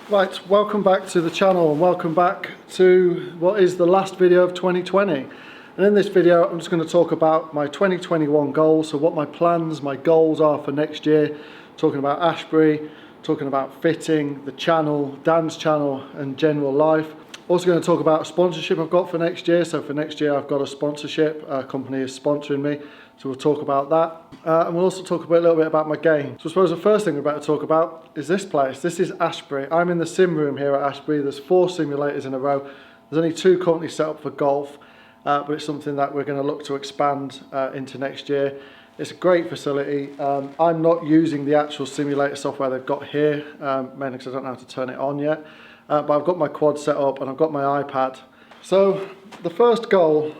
Right, welcome back to the channel and welcome back to what is the last video of 2020. And in this video I'm just going to talk about my 2021 goals, so what my plans, my goals are for next year, talking about Ashbury, talking about fitting, the channel, Dan's channel and general life. Also going to talk about a sponsorship I've got for next year. So for next year I've got a sponsorship, a company is sponsoring me, so we'll talk about that. And we'll also talk a little bit about my game. So I suppose the first thing we're about to talk about is this place. This is Ashbury. I'm in the sim room here at Ashbury. There's 4 simulators in a row. There's only 2 currently set up for golf, but it's something that we're going to look to expand into next year. It's a great facility. I'm not using the actual simulator software they've got here, mainly because I don't know how to turn it on yet. But I've got my quad set up and I've got my iPad. So the first goal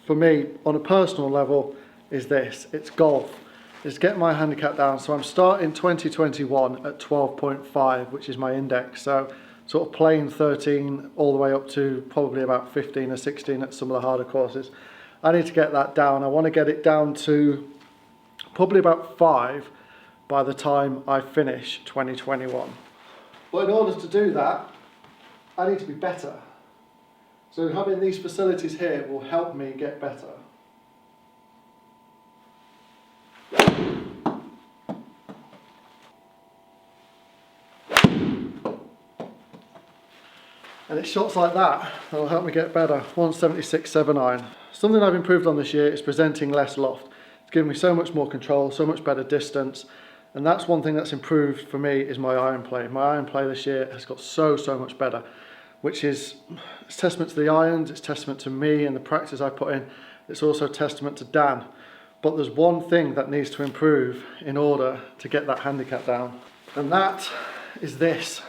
for me on a personal level is this. It's golf. It's getting my handicap down. So I'm starting 2021 at 12.5, which is my index. So sort of playing 13 all the way up to probably about 15 or 16 at some of the harder courses. I need to get that down. I want to get it down to probably about 5 by the time I finish 2021. But in order to do that, I need to be better. So having these facilities here will help me get better. And it's shots like that will help me get better. 176.7 iron. Something I've improved on this year is presenting less loft. It's given me so much more control, so much better distance. And that's one thing that's improved for me is my iron play. My iron play this year has got so much better, which is it's testament to the irons, it's testament to me and the practice I put in. It's also testament to Dan. But there's one thing that needs to improve in order to get that handicap down. And that is this.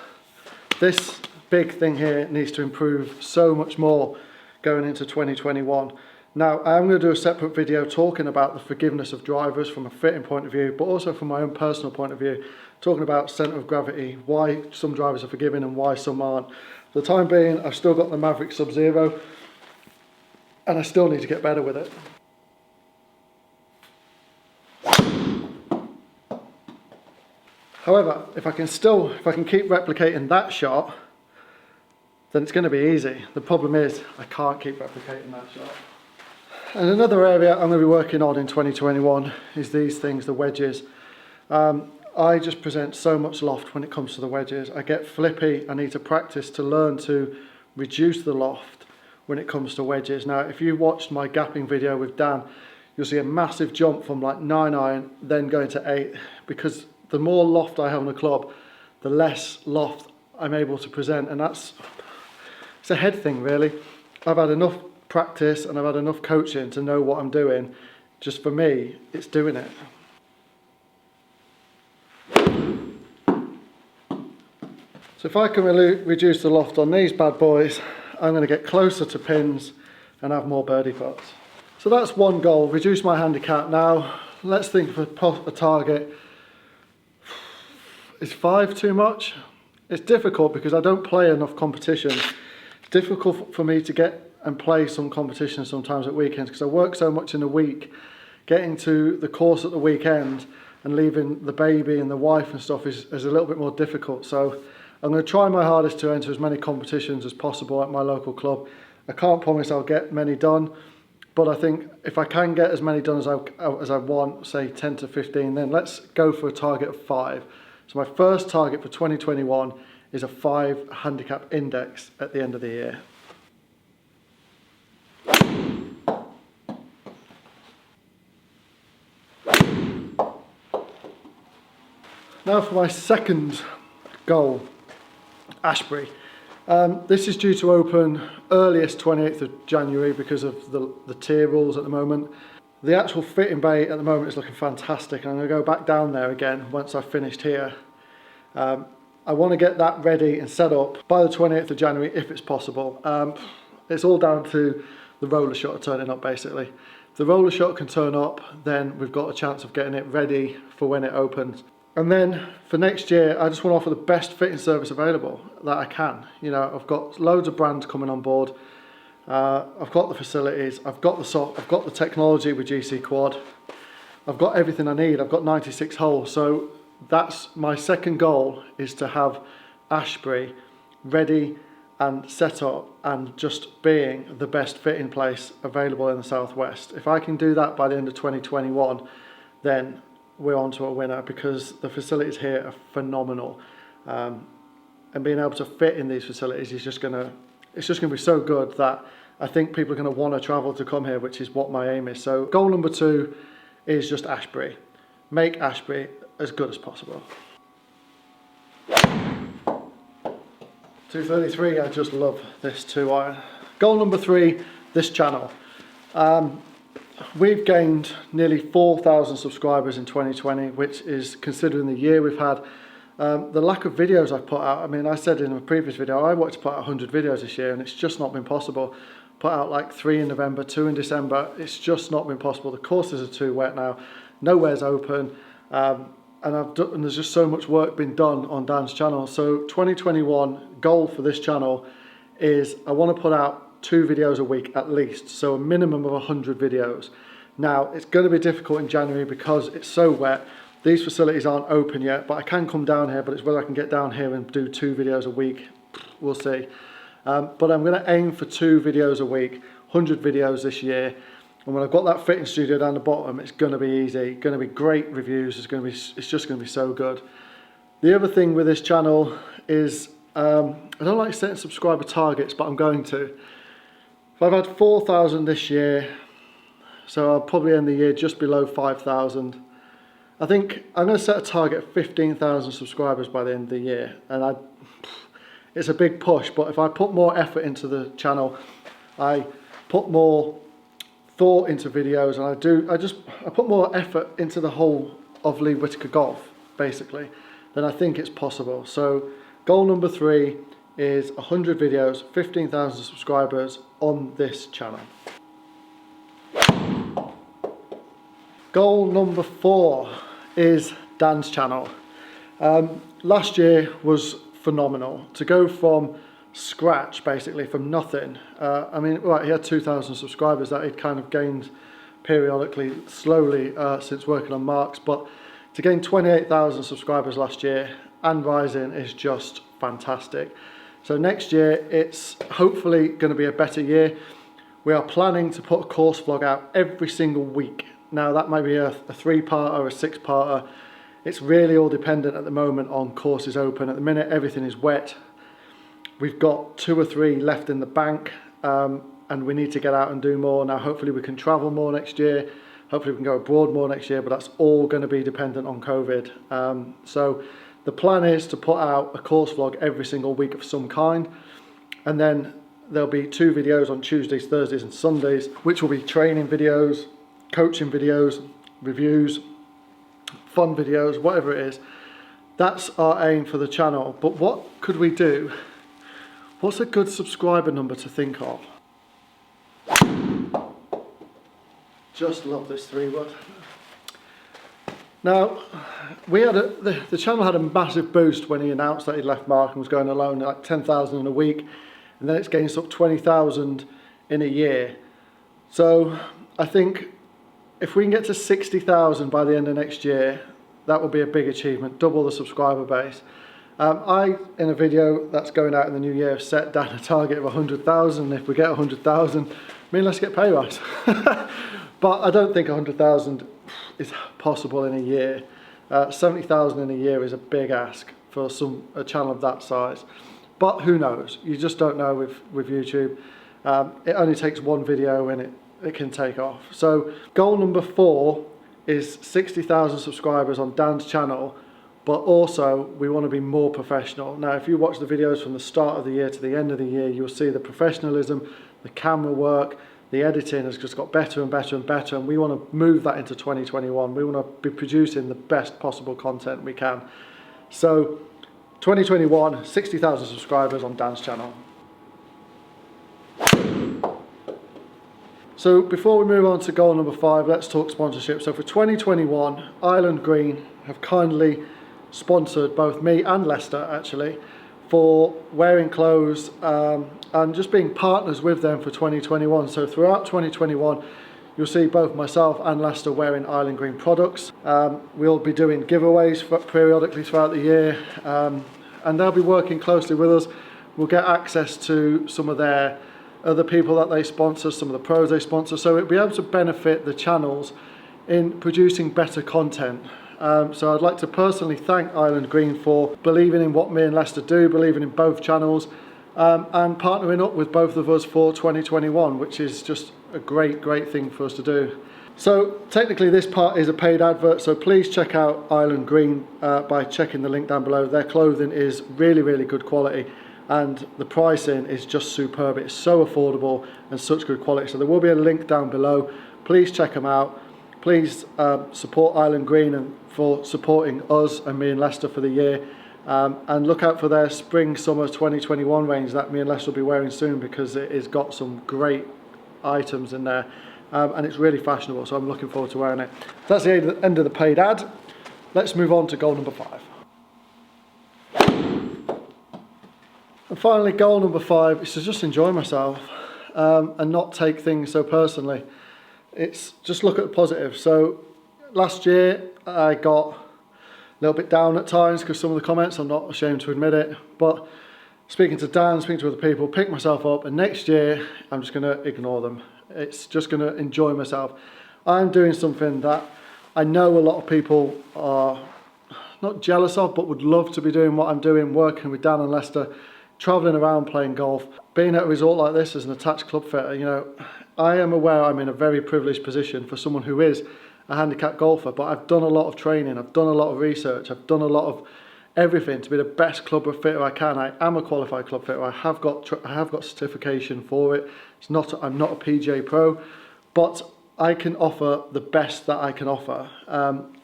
This big thing here needs to improve so much more going into 2021. Now, I'm going to do a separate video talking about the forgiveness of drivers from a fitting point of view, but also from my own personal point of view, talking about centre of gravity, why some drivers are forgiven and why some aren't. For the time being, I've still got the Maverick Sub-Zero, and I still need to get better with it. However, if I can keep replicating that shot, then it's going to be easy. The problem is, I can't keep replicating that shot. And another area I'm going to be working on in 2021 is these things, the wedges. I just present so much loft when it comes to the wedges. I get flippy. I need to practice to learn to reduce the loft when it comes to wedges. Now, if you watched my gapping video with Dan, you'll see a massive jump from like 9 iron, then going to 8, because the more loft I have on the club, the less loft I'm able to present, and it's a head thing really. I've had enough practice and I've had enough coaching to know what I'm doing. Just for me, it's doing it. So if I can reduce the loft on these bad boys, I'm going to get closer to pins and have more birdie putts. So that's one goal, reduce my handicap. Now let's think of a target. Is 5 too much? It's difficult because I don't play enough competition. It's difficult for me to get and play some competitions sometimes at weekends because I work so much in the week. Getting to the course at the weekend and leaving the baby and the wife and stuff is a little bit more difficult. So I'm going to try my hardest to enter as many competitions as possible at my local club. I can't promise I'll get many done, but I think if I can get as many done as I want, say 10 to 15, then let's go for a target of 5. So my first target for 2021 is a 5 handicap index at the end of the year. Now for my second goal, Ashbury. This is due to open earliest 28th of January because of the tier rules at the moment. The actual fitting bay at the moment is looking fantastic, and I'm going to go back down there again once I've finished here. I want to get that ready and set up by the 28th of January if it's possible. It's all down to the roller shutter turning up basically. If the roller shutter can turn up, then we've got a chance of getting it ready for when it opens. And then for next year, I just want to offer the best fitting service available that I can. You know, I've got loads of brands coming on board. I've got the facilities, I've got the technology with GC Quad. I've got everything I need. I've got 96 holes. So that's my second goal, is to have Ashbury ready and set up and just being the best fitting place available in the Southwest. If I can do that by the end of 2021, then we're on to a winner, because the facilities here are phenomenal. And being able to fit in these facilities is just gonna be so good that I think people are gonna want to travel to come here, which is what my aim is. So goal number 2 is just Ashbury. Make Ashbury as good as possible. 233, I just love this 2-iron. Goal number 3, this channel. We've gained nearly 4,000 subscribers in 2020, which is, considering the year we've had, the lack of videos I've put out. I mean, I said in a previous video, I wanted to put out 100 videos this year, and it's just not been possible. Put out like 3 in November, 2 in December. It's just not been possible. The courses are too wet now. Nowhere's open. And there's just so much work been done on Dan's channel. So 2021 goal for this channel is I want to put out 2 videos a week at least, so a minimum of 100 videos. Now it's going to be difficult in January because it's so wet. These facilities aren't open yet, but I can come down here, but it's whether I can get down here and do 2 videos a week. We'll see. But I'm going to aim for 2 videos a week, 100 videos this year. And when I've got that fitting studio down the bottom, it's going to be easy. Going to be great reviews. It's just going to be so good. The other thing with this channel is I don't like setting subscriber targets, but I'm going to. If I've had 4,000 this year, so I'll probably end the year just below 5,000. I think I'm going to set a target of 15,000 subscribers by the end of the year, and it's a big push. But if I put more effort into the channel, I put more thought into videos, and I put more effort into the whole of Lee Whittaker Golf, basically, then I think it's possible. So goal number 3 is 100 videos, 15,000 subscribers on this channel. Goal number 4 is Dan's channel. Last year was phenomenal. To go from scratch, basically from nothing. I mean, right, he had 2,000 subscribers that he'd kind of gained periodically, slowly, since working on marks, but to gain 28,000 subscribers last year and rising is just fantastic. So next year it's hopefully going to be a better year. We are planning to put a course vlog out every single week. Now that might be a 3-parter or a 6-parter. It's really all dependent at the moment on courses open. At the minute everything is wet. We've got 2 or 3 left in the bank, and we need to get out and do more. Now hopefully we can travel more next year, hopefully we can go abroad more next year, but that's all going to be dependent on COVID. So the plan is to put out a course vlog every single week of some kind, and then there'll be 2 videos on Tuesdays, Thursdays and Sundays, which will be training videos, coaching videos, reviews, fun videos, whatever it is. That's our aim for the channel. But what could we do? What's a good subscriber number to think of? Just love this 3 word. Now, we had the channel had a massive boost when he announced that he'd left Mark and was going alone, like 10,000 in a week, and then it's gained up 20,000 in a year. So I think if we can get to 60,000 by the end of next year, that will be a big achievement, double the subscriber base. In a video that's going out in the new year, have set down a target of 100,000. If we get 100,000, I mean, let's get pay rise. But I don't think 100,000 is possible in a year. 70,000 in a year is a big ask for a channel of that size. But who knows? You just don't know with YouTube. It only takes 1 video and it can take off. So goal number 4 is 60,000 subscribers on Dan's channel. But also, we want to be more professional. Now, if you watch the videos from the start of the year to the end of the year, you'll see the professionalism, the camera work, the editing has just got better and better and better, and we want to move that into 2021. We want to be producing the best possible content we can. So, 2021, 60,000 subscribers on Dan's channel. So, before we move on to goal number 5, let's talk sponsorship. So, for 2021, Island Green have kindly sponsored both me and Lester, actually, for wearing clothes and just being partners with them for 2021. So throughout 2021 you'll see both myself and Lester wearing Island Green products. We'll be doing giveaways periodically throughout the year, and they'll be working closely with us. We'll get access to some of their other people that they sponsor, some of the pros they sponsor, so it'll be able to benefit the channels in producing better content. So I'd like to personally thank Island Green for believing in what me and Lester do, believing in both channels, and partnering up with both of us for 2021, which is just a great thing for us to do. So technically this part is a paid advert, so please check out Island Green by checking the link down below. Their clothing is really good quality, and the pricing is just superb. It's so affordable and such good quality. So there will be a link down below. Please check them out. Please support Island Green and for supporting us and me and Lester for the year. And look out for their spring summer 2021 range that me and Lester will be wearing soon, because it has got some great items in there, and it's really fashionable, so I'm looking forward to wearing it. That's the end of the paid ad. Let's move on to goal number 5. And finally, goal number 5 is to just enjoy myself and not take things so personally. It's just look at the positive. So last year I got a little bit down at times because some of the comments, I'm not ashamed to admit it, but speaking to Dan, speaking to other people, pick myself up, and next year I'm just going to ignore them. It's just going to enjoy myself. I'm doing something that I know a lot of people are not jealous of, but would love to be doing what I'm doing, working with Dan and Lester, travelling around playing golf. Being at a resort like this as an attached club fitter, you know, I am aware I'm in a very privileged position for someone who is a handicap golfer, but I've done a lot of training, I've done a lot of research, I've done a lot of everything to be the best club fitter I can. I am a qualified club fitter. I have got certification for it. I'm not a PGA Pro, but I can offer the best that I can offer.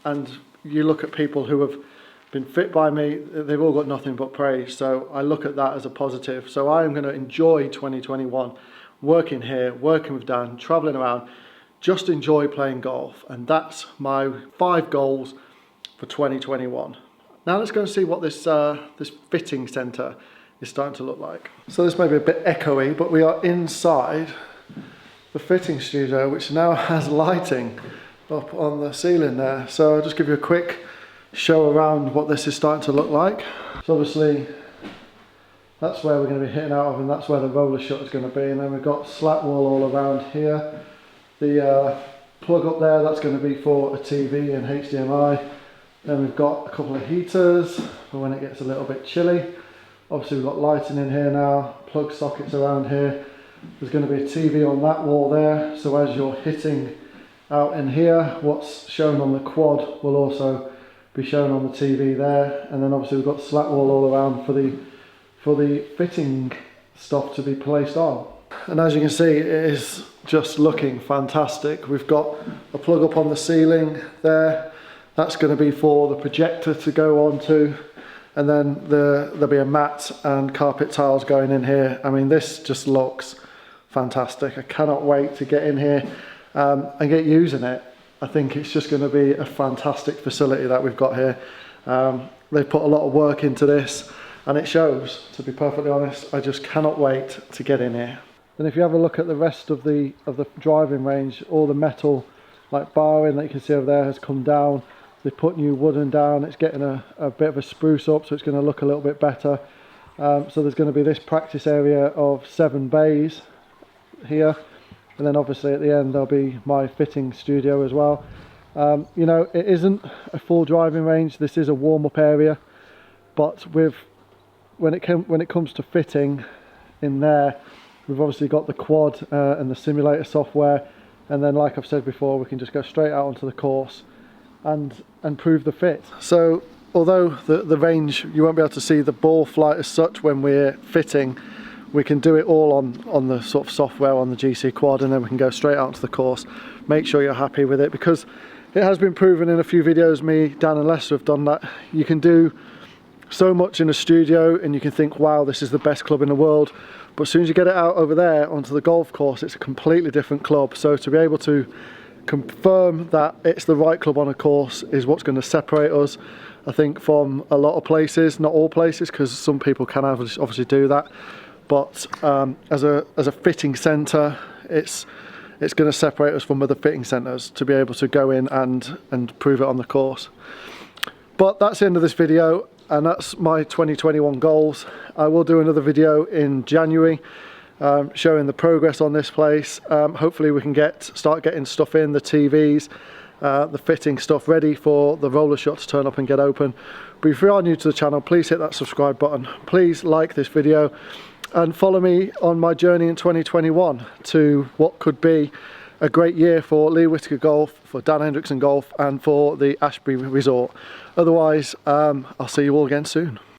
And you look at people who have been fit by me, they've all got nothing but praise. So I look at that as a positive. So I am going to enjoy 2021, working here, working with Dan, traveling around, just enjoy playing golf. And that's my 5 goals for 2021. Now let's go and see what this fitting centre is starting to look like. So this may be a bit echoey, but we are inside the fitting studio, which now has lighting up on the ceiling there. So I'll just give you a quick show around what this is starting to look like. So obviously that's where we're going to be hitting out of, and that's where the roller shot is going to be. And then we've got slat wall all around here. The plug up there, that's going to be for a TV and HDMI. Then we've got a couple of heaters for when it gets a little bit chilly. Obviously we've got lighting in here now, plug sockets around here. There's going to be a TV on that wall there, so as you're hitting out in here, what's shown on the quad will also be shown on the TV there. And then obviously we've got slat wall all around for the fitting stuff to be placed on. And as you can see, it is just looking fantastic. We've got a plug up on the ceiling there. That's going to be for the projector to go onto, and then there'll be a mat and carpet tiles going in here. I mean, this just looks fantastic. I cannot wait to get in here and get using it. I think it's just going to be a fantastic facility that we've got here. They've put a lot of work into this, and it shows, to be perfectly honest. I just cannot wait to get in here. And if you have a look at the rest of the driving range, all the metal like barring that you can see over there has come down. They put new wooden down. It's getting a bit of a spruce up, so it's going to look a little bit better. So there's going to be this practice area of 7 bays here, and then obviously at the end there'll be my fitting studio as well. You know, it isn't a full driving range. This is a warm-up area, but when it comes to fitting in there, we've obviously got the quad and the simulator software, and then like I've said before, we can just go straight out onto the course and prove the fit. So although the range, you won't be able to see the ball flight as such when we're fitting, we can do it all on the sort of software on the GC quad, and then we can go straight out onto the course. Make sure you're happy with it, because it has been proven in a few videos me, Dan and Lester have done, that you can do so much in a studio and you can think, wow, this is the best club in the world, but as soon as you get it out over there onto the golf course, it's a completely different club. So to be able to confirm that it's the right club on a course is what's going to separate us, I think, from a lot of places. Not all places, because some people can obviously do that, but as a fitting centre, it's going to separate us from other fitting centres to be able to go in and prove it on the course. But that's the end of this video. and that's my 2021 goals. I will do another video in January showing the progress on this place. Hopefully we can start getting stuff in, the TVs, the fitting stuff ready for the roller shot to turn up and get open. But if you are new to the channel, please hit that subscribe button. Please like this video and follow me on my journey in 2021 to what could be a great year for Lee Whittaker Golf, for Dan Hendriksen Golf, and for the Ashbury Resort. Otherwise, I'll see you all again soon.